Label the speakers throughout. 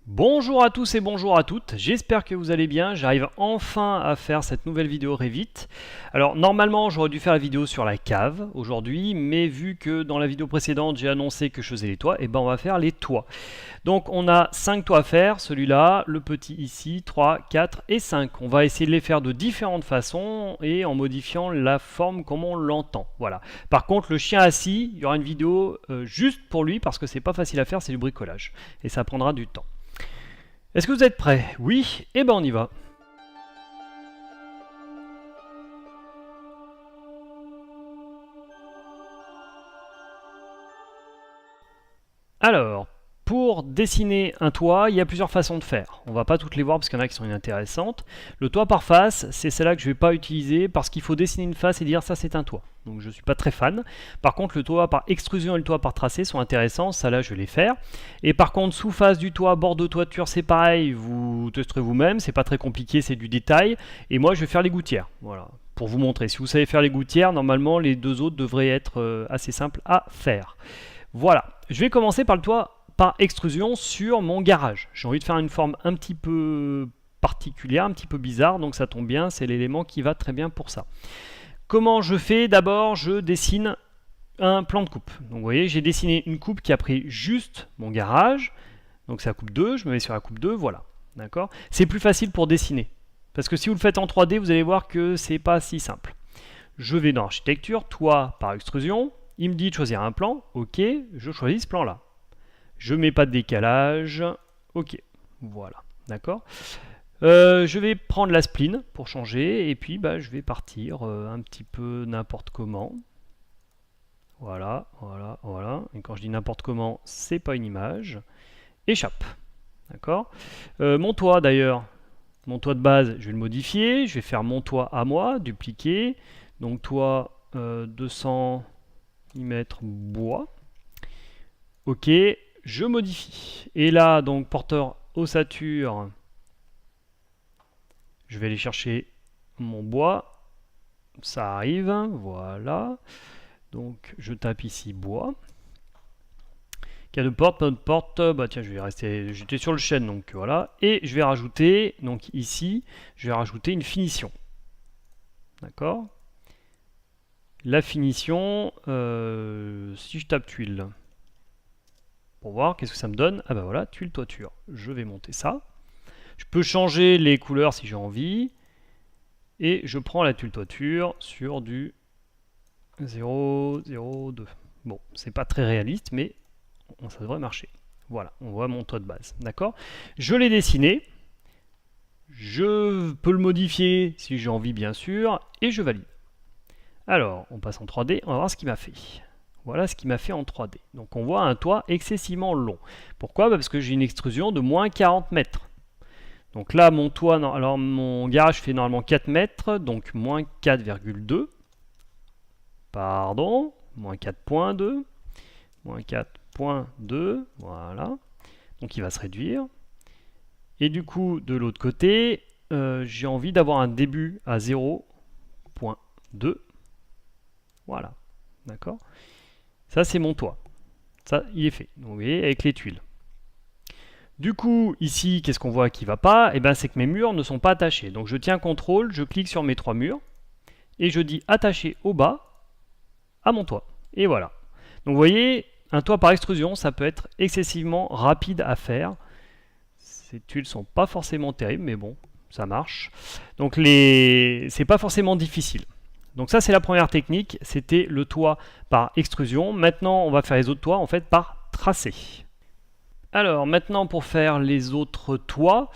Speaker 1: Bonjour à tous et bonjour à toutes, j'espère que vous allez bien, j'arrive enfin à faire cette nouvelle vidéo Revit. Alors normalement j'aurais dû faire la vidéo sur la cave aujourd'hui, mais vu que dans la vidéo précédente j'ai annoncé que je faisais les toits, et ben on va faire les toits. Donc on a 5 toits à faire, celui-là, le petit ici, 3, 4 et 5. On va essayer de les faire de différentes façons et en modifiant la forme comme on l'entend. Voilà. Par contre le chien assis, il y aura une vidéo juste pour lui parce que c'est pas facile à faire, c'est du bricolage et ça prendra du temps. Est-ce que vous êtes prêts? Oui? Eh ben on y va. Alors, pour dessiner un toit, il y a plusieurs façons de faire. On va pas toutes les voir parce qu'il y en a qui sont inintéressantes. Le toit par face, c'est celle-là que je vais pas utiliser parce qu'il faut dessiner une face et dire ça c'est un toit. Donc je suis pas très fan. Par contre, le toit par extrusion et le toit par tracé sont intéressants, ça là je vais les faire. Et par contre, sous-face du toit, bord de toiture, c'est pareil, vous testerez vous-même, c'est pas très compliqué, c'est du détail. Et moi je vais faire les gouttières. Voilà. Pour vous montrer, si vous savez faire les gouttières, normalement les deux autres devraient être assez simples à faire. Voilà, je vais commencer par le toit par extrusion sur mon garage. J'ai envie de faire une forme un petit peu particulière, un petit peu bizarre, donc ça tombe bien, c'est l'élément qui va très bien pour ça. Comment je fais? D'abord, je dessine un plan de coupe. Donc vous voyez, j'ai dessiné une coupe qui a pris juste mon garage, donc c'est la coupe 2, je me mets sur la coupe 2, voilà. D'accord? C'est plus facile pour dessiner, parce que si vous le faites en 3D, vous allez voir que c'est pas si simple. Je vais dans architecture, toit par extrusion, il me dit de choisir un plan, ok, je choisis ce plan-là. Je mets pas de décalage, ok, voilà, d'accord. Je vais prendre la spline pour changer, et puis bah, je vais partir un petit peu n'importe comment. Voilà, voilà, voilà. Et quand je dis n'importe comment, c'est pas une image. Échappe, d'accord. Mon toit d'ailleurs, mon toit de base, je vais le modifier, je vais faire mon toit à moi, dupliquer. Donc toit 200 mm bois. Ok, je modifie. Et là, donc porteur ossature, je vais aller chercher mon bois. Ça arrive, voilà. Donc je tape ici bois. Cas de porte, bah tiens, je vais rester, j'étais sur le chêne, donc voilà. Et je vais rajouter, donc ici, je vais rajouter une finition. D'accord? La finition, si je tape tuile, pour voir qu'est-ce que ça me donne. Ah bah voilà, tuile toiture. Je vais monter ça. Je peux changer les couleurs si j'ai envie. Et je prends la tuile toiture sur du 0,02. Bon, c'est pas très réaliste, mais ça devrait marcher. Voilà, on voit mon toit de base. D'accord? Je l'ai dessiné. Je peux le modifier si j'ai envie, bien sûr. Et je valide. Alors, on passe en 3D. On va voir ce qu'il m'a fait. Voilà ce qu'il m'a fait en 3D. Donc on voit un toit excessivement long. Pourquoi? Parce que j'ai une extrusion de moins 40 mètres. Donc là, mon toit, alors mon garage fait normalement 4 mètres, donc moins 4,2. Pardon, moins 4,2. Moins 4,2, voilà. Donc il va se réduire. Et du coup, de l'autre côté, j'ai envie d'avoir un début à 0,2. Voilà, d'accord. Ça, c'est mon toit. Ça, il est fait. Donc, vous voyez, avec les tuiles. Du coup, ici, qu'est-ce qu'on voit qui ne va pas? Eh bien, c'est que mes murs ne sont pas attachés. Donc, je tiens CTRL, je clique sur mes 3 murs, et je dis attacher au bas à mon toit. Et voilà. Donc, vous voyez, un toit par extrusion, ça peut être excessivement rapide à faire. Ces tuiles sont pas forcément terribles, mais bon, ça marche. Donc, c'est pas forcément difficile. Donc ça, c'est la première technique, c'était le toit par extrusion. Maintenant, on va faire les autres toits en fait par tracé. Alors maintenant, pour faire les autres toits,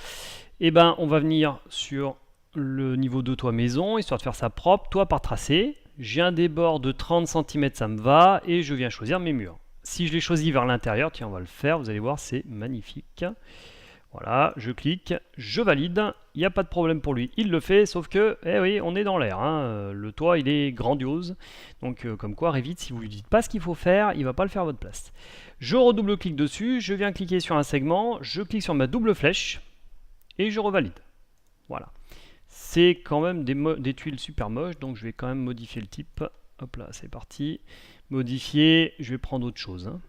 Speaker 1: eh ben, on va venir sur le niveau de toit maison, histoire de faire ça propre, toit par tracé. J'ai un débord de 30 cm, ça me va, et je viens choisir mes murs. Si je les choisis vers l'intérieur, tiens, on va le faire, vous allez voir, c'est magnifique. Voilà, je clique, je valide, il n'y a pas de problème pour lui, il le fait, sauf que, eh oui, on est dans l'air, hein. Le toit il est grandiose, donc comme quoi Revit, si vous lui dites pas ce qu'il faut faire, il va pas le faire à votre place. Je redouble-clique dessus, je viens cliquer sur un segment, je clique sur ma double flèche, et je revalide. Voilà. C'est quand même des tuiles super moches, donc je vais quand même modifier le type. Hop là, c'est parti. Modifier, je vais prendre autre chose. Hein.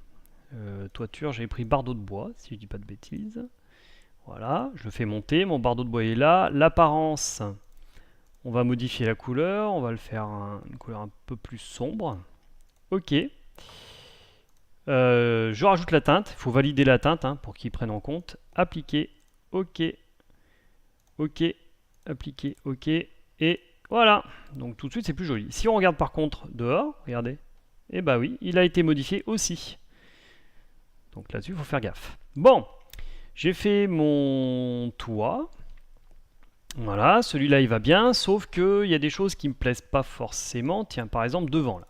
Speaker 1: Toiture, j'avais pris bardeau de bois, si je dis pas de bêtises. Voilà, je le fais monter, mon bardeau de bois est là. L'apparence, on va modifier la couleur, on va le faire une couleur un peu plus sombre. Ok. Je rajoute la teinte, il faut valider la teinte hein, pour qu'il prenne en compte. Appliquer, ok, ok, appliquer, ok, et voilà. Donc tout de suite c'est plus joli. Si on regarde par contre dehors, regardez, et bah oui, il a été modifié aussi. Donc là-dessus il faut faire gaffe. Bon, j'ai fait mon toit. Voilà, celui-là il va bien, sauf qu'il y a des choses qui me plaisent pas forcément. Tiens, par exemple devant là.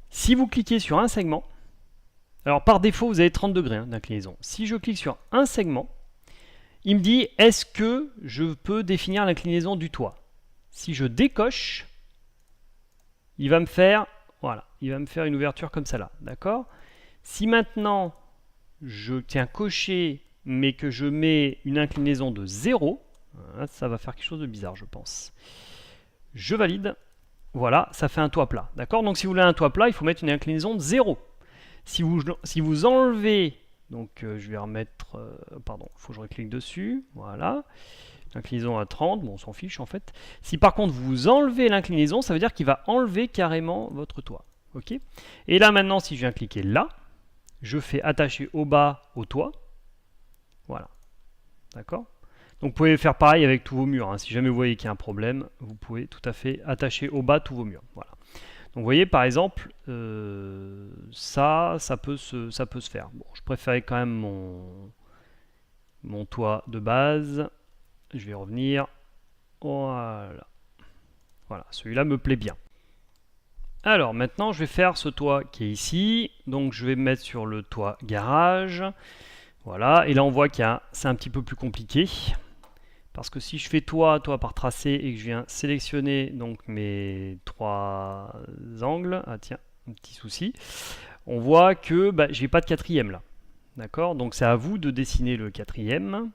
Speaker 1: Si vous cliquez sur un segment, alors par défaut vous avez 30 degrés hein, d'inclinaison. Si je clique sur un segment, il me dit est-ce que je peux définir l'inclinaison du toit. Si je décoche, il va me faire, voilà, il va me faire une ouverture comme ça là, d'accord. Si maintenant je tiens coché mais que je mets une inclinaison de 0, ça va faire quelque chose de bizarre je pense. Je valide, voilà, ça fait un toit plat, d'accord. Donc si vous voulez un toit plat, il faut mettre une inclinaison de 0. Si vous enlevez, donc je vais remettre, pardon, il faut que je reclique dessus, voilà, l'inclinaison à 30, bon on s'en fiche en fait. Si par contre vous enlevez l'inclinaison, ça veut dire qu'il va enlever carrément votre toit, ok. Et là maintenant, si je viens cliquer là, je fais attacher au bas au toit, voilà, d'accord. Donc vous pouvez faire pareil avec tous vos murs, hein. Si jamais vous voyez qu'il y a un problème, vous pouvez tout à fait attacher au bas tous vos murs, voilà. Donc vous voyez par exemple, ça peut se faire. Bon, je préférais quand même mon toit de base. Je vais revenir. Voilà. Voilà, celui-là me plaît bien. Alors maintenant, je vais faire ce toit qui est ici. Donc je vais me mettre sur le toit garage. Voilà, et là on voit que c'est un petit peu plus compliqué. Parce que si je fais toit par tracé et que je viens sélectionner donc mes 3 angles, ah tiens, un petit souci, on voit que j'ai pas de quatrième là. D'accord. Donc c'est à vous de dessiner le quatrième.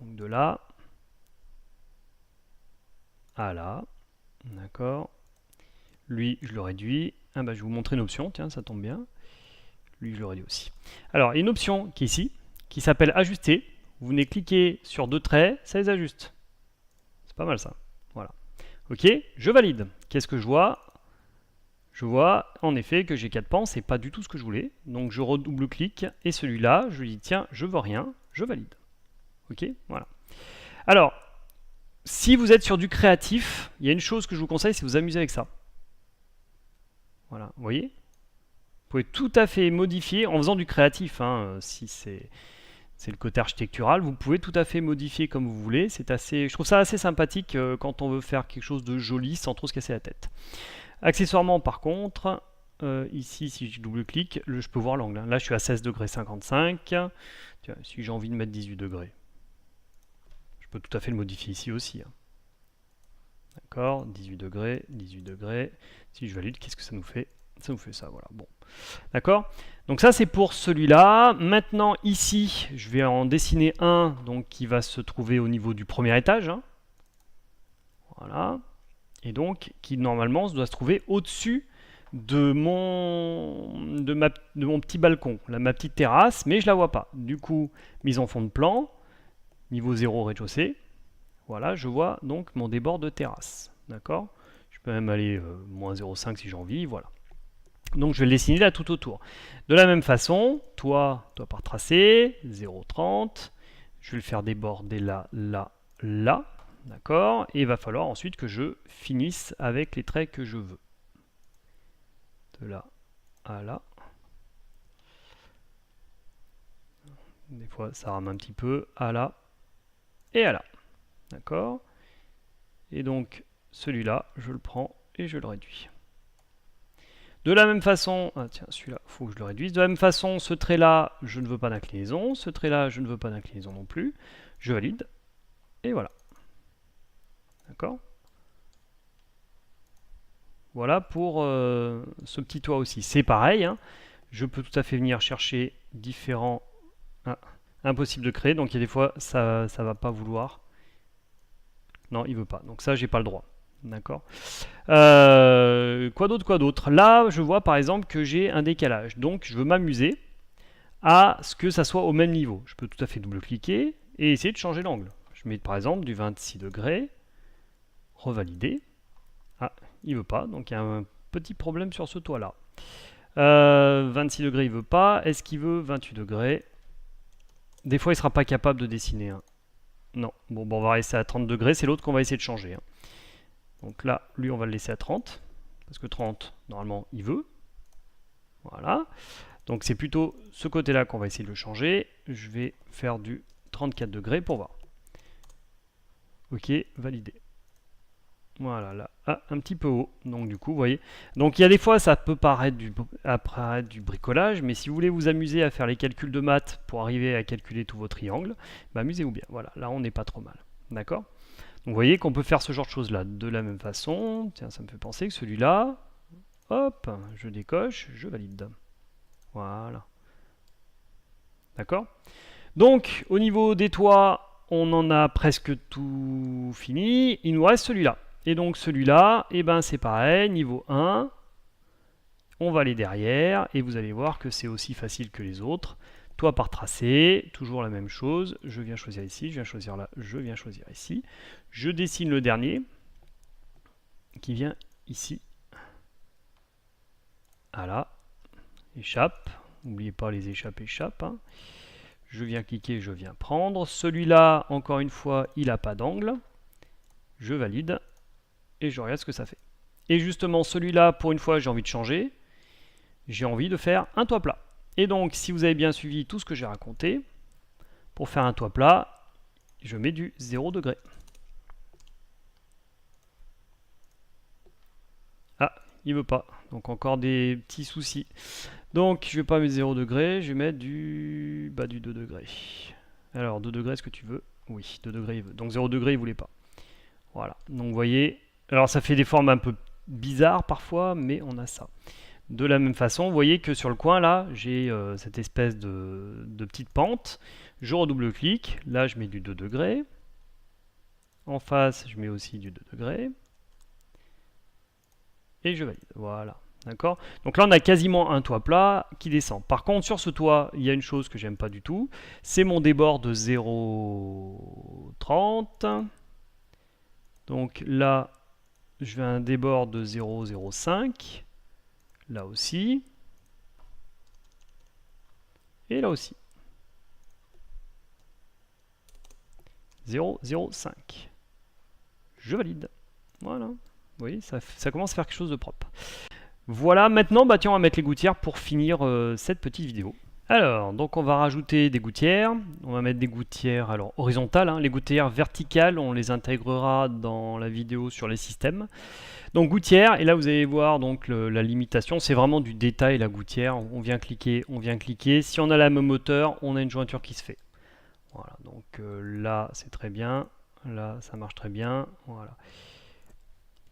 Speaker 1: Donc de là à là. D'accord. Lui, je le réduis. Ah je vais vous montrer une option, tiens, ça tombe bien. Lui, je le réduis aussi. Alors, il y a une option qui est ici, qui s'appelle ajuster. Vous venez cliquer sur 2 traits, ça les ajuste. C'est pas mal ça. Voilà. Ok, je valide. Qu'est-ce que je vois? Je vois en effet que j'ai 4 pans, c'est pas du tout ce que je voulais. Donc je redouble-clique et celui-là, je lui dis tiens, je veux rien, je valide. Ok, voilà. Alors, si vous êtes sur du créatif, il y a une chose que je vous conseille, c'est vous amuser avec ça. Voilà, vous voyez? Vous pouvez tout à fait modifier en faisant du créatif, hein, si c'est le côté architectural, vous pouvez tout à fait modifier comme vous voulez. Je trouve ça assez sympathique quand on veut faire quelque chose de joli sans trop se casser la tête. Accessoirement par contre, ici si je double-clique, je peux voir l'angle. Là je suis à 16 degrés 55. Tiens, si j'ai envie de mettre 18 degrés, je peux tout à fait le modifier ici aussi. Hein. D'accord, 18 degrés, 18 degrés. Si je valide, qu'est-ce que ça nous fait? Ça nous fait ça, voilà. Bon, d'accord. Donc ça c'est pour celui-là. Maintenant ici, je vais en dessiner un donc qui va se trouver au niveau du premier étage. Hein. Voilà. Et donc qui normalement doit se trouver au-dessus de mon petit balcon, là, ma petite terrasse, mais je la vois pas. Du coup, mise en fond de plan, niveau 0 rez-de-chaussée. Voilà, je vois donc mon débord de terrasse. D'accord. Je peux même aller moins 0,5 si j'ai envie. Voilà. Donc je vais le dessiner là tout autour. De la même façon, toit par tracé, 0,30. Je vais le faire déborder là, là, là. D'accord. Et il va falloir ensuite que je finisse avec les traits que je veux. De là à là. Des fois ça rame un petit peu. À là et à là. D'accord. Et donc celui-là, je le prends et je le réduis. De la même façon, ah tiens, celui-là, il faut que je le réduise. De la même façon, ce trait-là, je ne veux pas d'inclinaison. Ce trait-là, je ne veux pas d'inclinaison non plus. Je valide. Et voilà. D'accord. Voilà pour ce petit toit aussi. C'est pareil. Hein. Je peux tout à fait venir chercher différents... Ah, impossible de créer. Donc il y a des fois, ça ne va pas vouloir. Non, il ne veut pas. Donc ça, j'ai pas le droit. D'accord. Quoi d'autre? Là, je vois par exemple que j'ai un décalage. Donc, je veux m'amuser à ce que ça soit au même niveau. Je peux tout à fait double-cliquer et essayer de changer l'angle. Je mets par exemple du 26 degrés, revalider. Ah, il veut pas, donc il y a un petit problème sur ce toit-là. 26 degrés, il veut pas. Est-ce qu'il veut 28 degrés? Des fois, il sera pas capable de dessiner. Hein. Non, bon, on va rester à 30 degrés, c'est l'autre qu'on va essayer de changer. Hein. Donc là, lui, on va le laisser à 30, parce que 30, normalement, il veut. Voilà. Donc c'est plutôt ce côté-là qu'on va essayer de le changer. Je vais faire du 34 degrés pour voir. Ok, validé. Voilà, là, ah, un petit peu haut. Donc du coup, vous voyez. Donc il y a des fois, ça peut paraître du bricolage, mais si vous voulez vous amuser à faire les calculs de maths pour arriver à calculer tous vos triangles, bah, amusez-vous bien. Voilà, là on n'est pas trop mal. D'accord? Donc vous voyez qu'on peut faire ce genre de choses là de la même façon. Tiens, ça me fait penser que celui-là, hop, je décoche, je valide. Voilà. D'accord? Donc, au niveau des toits, on en a presque tout fini. Il nous reste celui-là. Et donc celui-là, eh ben, c'est pareil, niveau 1. On va aller derrière et vous allez voir que c'est aussi facile que les autres. Toit par tracé, toujours la même chose. Je viens choisir ici, je viens choisir là, je viens choisir ici. Je dessine le dernier qui vient ici. Voilà. Échappe. N'oubliez pas les échappes, échappes. Hein. Je viens cliquer, je viens prendre. Celui-là, encore une fois, il n'a pas d'angle. Je valide et je regarde ce que ça fait. Et justement, celui-là, pour une fois, j'ai envie de changer. J'ai envie de faire un toit plat. Et donc, si vous avez bien suivi tout ce que j'ai raconté, pour faire un toit plat, je mets du 0 degré. Ah, il veut pas. Donc encore des petits soucis. Donc, je vais pas mettre 0 degré, je vais mettre du 2 degrés. Alors, 2 degrés, est-ce que tu veux? Oui, 2 degrés, il veut. Donc 0 degré, il voulait pas. Voilà. Donc, vous voyez, alors ça fait des formes un peu bizarres parfois, mais on a ça. De la même façon, vous voyez que sur le coin, là, j'ai cette espèce de petite pente. Je redouble-clique. Là, je mets du 2 degrés. En face, je mets aussi du 2 degrés. Et je valide. Voilà. D'accord? Donc là, on a quasiment un toit plat qui descend. Par contre, sur ce toit, il y a une chose que j'aime pas du tout. C'est mon débord de 0,30. Donc là, je vais à un débord de 0,05. Là aussi. Et là aussi. 0,05. Je valide. Voilà. Vous voyez, ça commence à faire quelque chose de propre. Voilà, maintenant, bah, tiens, on va mettre les gouttières pour finir cette petite vidéo. Alors, donc on va rajouter des gouttières. On va mettre des gouttières alors horizontales. Hein. Les gouttières verticales, on les intégrera dans la vidéo sur les systèmes. Donc gouttière, et là vous allez voir donc la limitation, c'est vraiment du détail la gouttière. On vient cliquer, on vient cliquer. Si on a la même hauteur, on a une jointure qui se fait. Voilà, donc là c'est très bien. Là ça marche très bien. Voilà.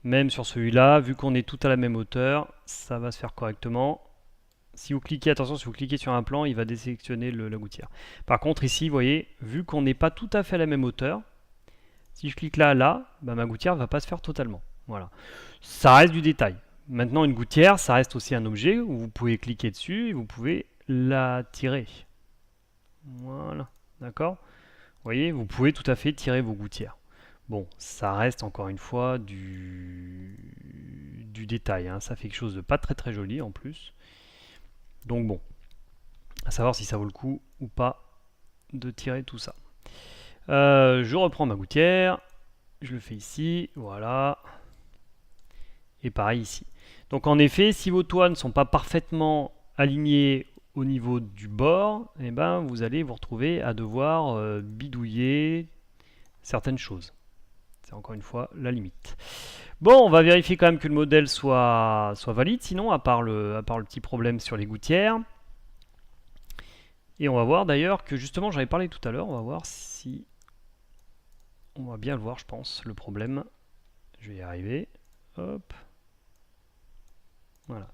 Speaker 1: Même sur celui-là, vu qu'on est tout à la même hauteur, ça va se faire correctement. Si vous cliquez, attention, si vous cliquez sur un plan, il va désélectionner la gouttière. Par contre, ici, vous voyez, vu qu'on n'est pas tout à fait à la même hauteur, si je clique là, bah, ma gouttière ne va pas se faire totalement. Voilà. Ça reste du détail. Maintenant, une gouttière, ça reste aussi un objet où vous pouvez cliquer dessus et vous pouvez la tirer. Voilà. D'accord? Vous voyez, vous pouvez tout à fait tirer vos gouttières. Bon, ça reste encore une fois du détail. Hein. Ça fait quelque chose de pas très très joli en plus. Donc bon, à savoir si ça vaut le coup ou pas de tirer tout ça. Je reprends ma gouttière. Je le fais ici. Voilà. Et pareil ici. Donc en effet, si vos toits ne sont pas parfaitement alignés au niveau du bord, eh ben, vous allez vous retrouver à devoir bidouiller certaines choses. C'est encore une fois la limite. Bon, on va vérifier quand même que le modèle soit valide, sinon, à part le petit problème sur les gouttières. Et on va voir d'ailleurs que justement, j'en avais parlé tout à l'heure, on va voir si... On va bien le voir, je pense, le problème. Je vais y arriver. Hop. Voilà.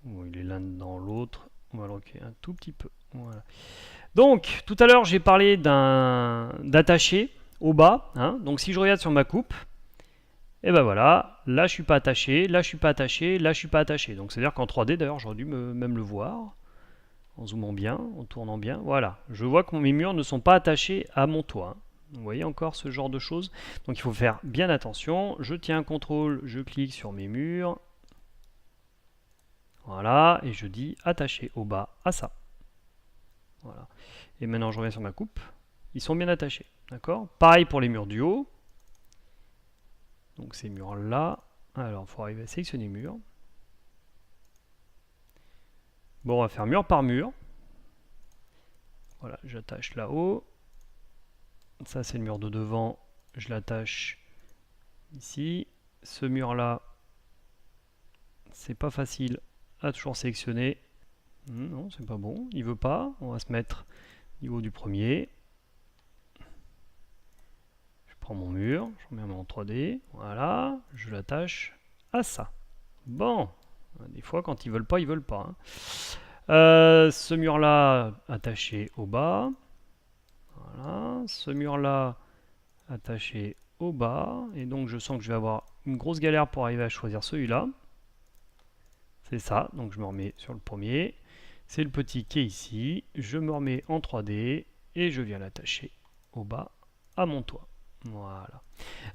Speaker 1: Bon, il est l'un dans l'autre. On va le reculer un tout petit peu. Voilà. Donc, tout à l'heure, j'ai parlé d'attacher au bas. Hein. Donc, si je regarde sur ma coupe, et ben voilà, là je suis pas attaché, là je suis pas attaché, là je suis pas attaché. Donc c'est-à-dire qu'en 3D, d'ailleurs, j'aurais dû même le voir. en zoomant bien, en tournant bien. Voilà, je vois que mes murs ne sont pas attachés à mon toit. Vous voyez encore ce genre de choses. Donc il faut faire bien attention. Je tiens un contrôle, je clique sur mes murs. Voilà, et je dis attacher au bas à ça. Voilà. Et maintenant je reviens sur ma coupe. Ils sont bien attachés. D'accord? Pareil pour les murs du haut. Donc ces murs-là. Alors, il faut arriver à sélectionner mur. Bon, on va faire mur par mur. Voilà, j'attache là-haut. Ça, c'est le mur de devant. Je l'attache ici. Ce mur-là, c'est pas facile à toujours sélectionner. Non, c'est pas bon. Il veut pas. On va se mettre au niveau du premier. Je prends mon mur. Je remets en 3D. Voilà. Je l'attache à ça. Bon. Des fois, quand ils veulent pas, ils veulent pas. Hein. Ce mur-là, attaché au bas. Voilà. Ce mur-là, attaché au bas. Et donc, je sens que je vais avoir une grosse galère pour arriver à choisir celui-là. C'est ça. Donc, je me remets sur le premier. C'est le petit qui est ici. Je me remets en 3D. Et je viens l'attacher au bas à mon toit. Voilà.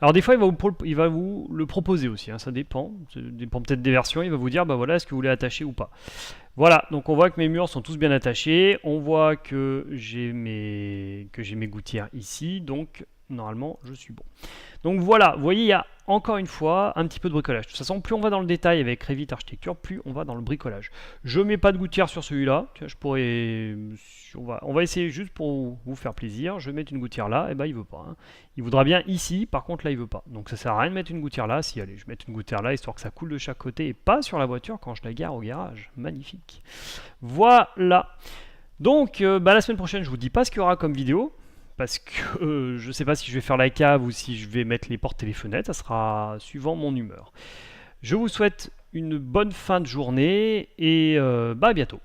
Speaker 1: Alors des fois, il va vous le proposer aussi, hein, ça dépend peut-être des versions, il va vous dire, bah voilà, est-ce que vous voulez attacher ou pas. Voilà, donc on voit que mes murs sont tous bien attachés, on voit que j'ai mes gouttières ici, donc normalement je suis bon. Donc voilà, vous voyez, il y a encore une fois un petit peu de bricolage. De toute façon, plus on va dans le détail avec Revit Architecture, plus on va dans le bricolage. Je mets pas de gouttière sur celui-là, je pourrais... On va essayer juste pour vous faire plaisir. Je vais mettre une gouttière là, et ben il veut pas. Hein. Il voudra bien ici, par contre là il veut pas. Donc ça sert à rien de mettre une gouttière là. Si allez, je vais mettre une gouttière là, histoire que ça coule de chaque côté, et pas sur la voiture quand je la gare au garage. Magnifique. Voilà. Donc la semaine prochaine, je vous dis pas ce qu'il y aura comme vidéo. Parce que je ne sais pas si je vais faire la cave ou si je vais mettre les portes et les fenêtres, ça sera suivant mon humeur. Je vous souhaite une bonne fin de journée et à bientôt.